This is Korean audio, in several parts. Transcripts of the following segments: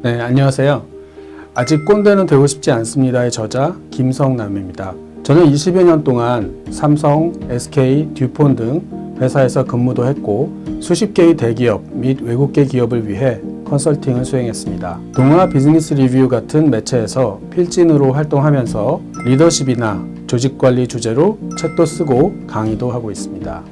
네, 안녕하세요. 아직 꼰대는 되고 싶지 않습니다의 저자 김성남입니다. 저는 20여 년 동안 삼성, SK, 듀폰 등 회사에서 근무도 했고 수십 개의 대기업 및 외국계 기업을 위해 컨설팅을 수행했습니다. 동아 비즈니스 리뷰 같은 매체에서 필진으로 활동하면서 리더십이나 조직관리 주제로 책도 쓰고 강의도 하고 있습니다.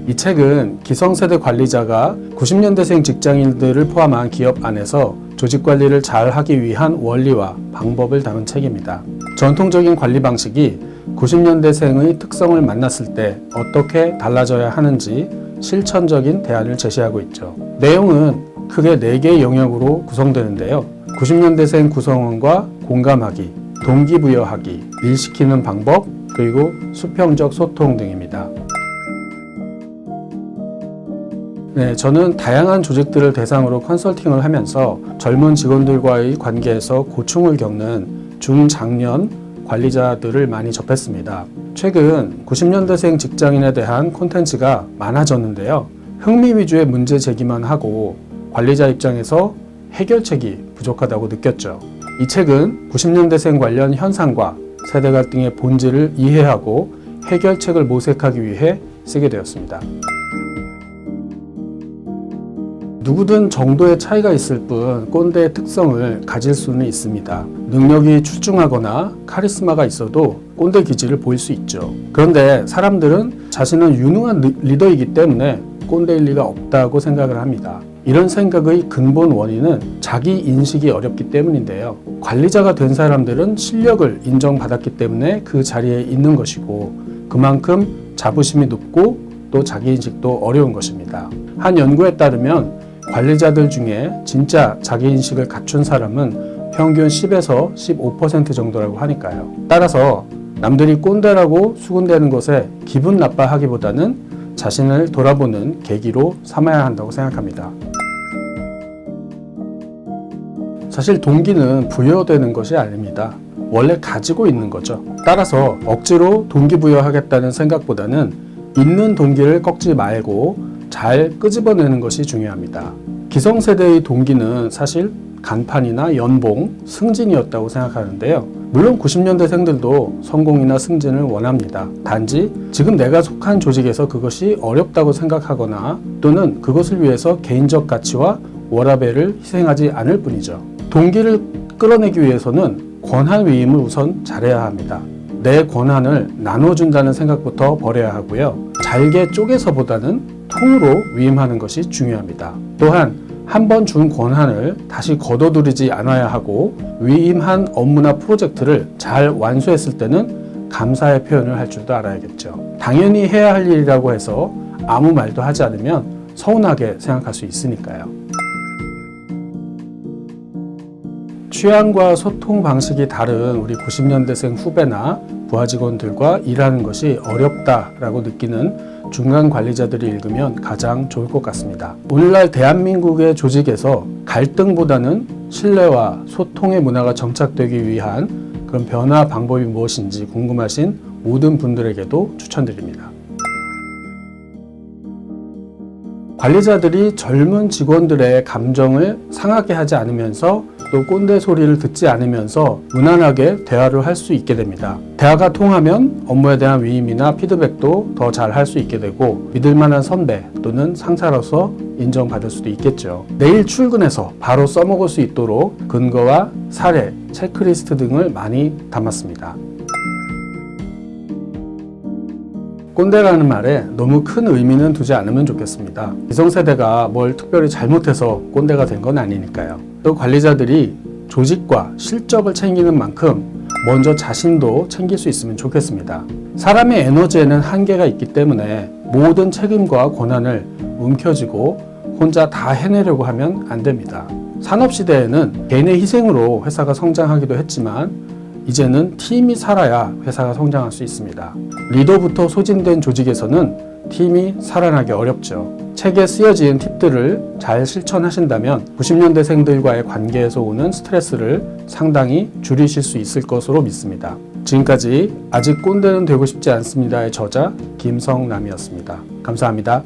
이 책은 기성세대 관리자가 90년대생 직장인들을 포함한 기업 안에서 조직관리를 잘 하기 위한 원리와 방법을 담은 책입니다. 전통적인 관리 방식이 90년대생의 특성을 만났을 때 어떻게 달라져야 하는지 실천적인 대안을 제시하고 있죠. 내용은 크게 4개의 영역으로 구성되는데요. 90년대생 구성원과 공감하기, 동기부여하기, 일시키는 방법, 그리고 수평적 소통 등입니다. 네, 저는 다양한 조직들을 대상으로 컨설팅을 하면서 젊은 직원들과의 관계에서 고충을 겪는 중장년 관리자들을 많이 접했습니다. 최근 90년대생 직장인에 대한 콘텐츠가 많아졌는데요. 흥미 위주의 문제 제기만 하고 관리자 입장에서 해결책이 부족하다고 느꼈죠. 이 책은 90년대생 관련 현상과 세대 갈등의 본질을 이해하고 해결책을 모색하기 위해 쓰게 되었습니다. 누구든 정도의 차이가 있을 뿐 꼰대의 특성을 가질 수는 있습니다. 능력이 출중하거나 카리스마가 있어도 꼰대 기질을 보일 수 있죠. 그런데 사람들은 자신은 유능한 리더이기 때문에 꼰대일 리가 없다고 생각을 합니다. 이런 생각의 근본 원인은 자기 인식이 어렵기 때문인데요. 관리자가 된 사람들은 실력을 인정받았기 때문에 그 자리에 있는 것이고 그만큼 자부심이 높고 또 자기 인식도 어려운 것입니다. 한 연구에 따르면 관리자들 중에 진짜 자기인식을 갖춘 사람은 평균 10에서 15% 정도라고 하니까요. 따라서 남들이 꼰대라고 수군대는 것에 기분 나빠하기보다는 자신을 돌아보는 계기로 삼아야 한다고 생각합니다. 사실 동기는 부여되는 것이 아닙니다. 원래 가지고 있는 거죠. 따라서 억지로 동기부여하겠다는 생각보다는 있는 동기를 꺾지 말고 잘 끄집어내는 것이 중요합니다. 기성세대의 동기는 사실 간판이나 연봉, 승진이었다고 생각하는데요. 물론 90년대생들도 성공이나 승진을 원합니다. 단지 지금 내가 속한 조직에서 그것이 어렵다고 생각하거나 또는 그것을 위해서 개인적 가치와 워라밸을 희생하지 않을 뿐이죠. 동기를 끌어내기 위해서는 권한 위임을 우선 잘해야 합니다. 내 권한을 나눠준다는 생각부터 버려야 하고요. 잘게 쪼개서보다는 통으로 위임하는 것이 중요합니다. 또한 한 번 준 권한을 다시 거둬들이지 않아야 하고 위임한 업무나 프로젝트를 잘 완수했을 때는 감사의 표현을 할 줄도 알아야겠죠. 당연히 해야 할 일이라고 해서 아무 말도 하지 않으면 서운하게 생각할 수 있으니까요. 취향과 소통 방식이 다른 우리 90년대생 후배나 부하 직원들과 일하는 것이 어렵다라고 느끼는 중간 관리자들이 읽으면 가장 좋을 것 같습니다. 오늘날 대한민국의 조직에서 갈등보다는 신뢰와 소통의 문화가 정착되기 위한 그런 변화 방법이 무엇인지 궁금하신 모든 분들에게도 추천드립니다. 관리자들이 젊은 직원들의 감정을 상하게 하지 않으면서 또 꼰대 소리를 듣지 않으면서 무난하게 대화를 할 수 있게 됩니다. 대화가 통하면 업무에 대한 위임이나 피드백도 더 잘 할 수 있게 되고 믿을 만한 선배 또는 상사로서 인정받을 수도 있겠죠. 내일 출근해서 바로 써먹을 수 있도록 근거와 사례, 체크리스트 등을 많이 담았습니다. 꼰대라는 말에 너무 큰 의미는 두지 않으면 좋겠습니다. 기성세대가 뭘 특별히 잘못해서 꼰대가 된 건 아니니까요. 또 관리자들이 조직과 실적을 챙기는 만큼 먼저 자신도 챙길 수 있으면 좋겠습니다. 사람의 에너지에는 한계가 있기 때문에 모든 책임과 권한을 움켜쥐고 혼자 다 해내려고 하면 안 됩니다. 산업시대에는 개인의 희생으로 회사가 성장하기도 했지만 이제는 팀이 살아야 회사가 성장할 수 있습니다. 리더부터 소진된 조직에서는 팀이 살아나기 어렵죠. 책에 쓰여진 팁들을 잘 실천하신다면 90년대생들과의 관계에서 오는 스트레스를 상당히 줄이실 수 있을 것으로 믿습니다. 지금까지 아직 꼰대는 되고 싶지 않습니다의 저자 김성남이었습니다. 감사합니다.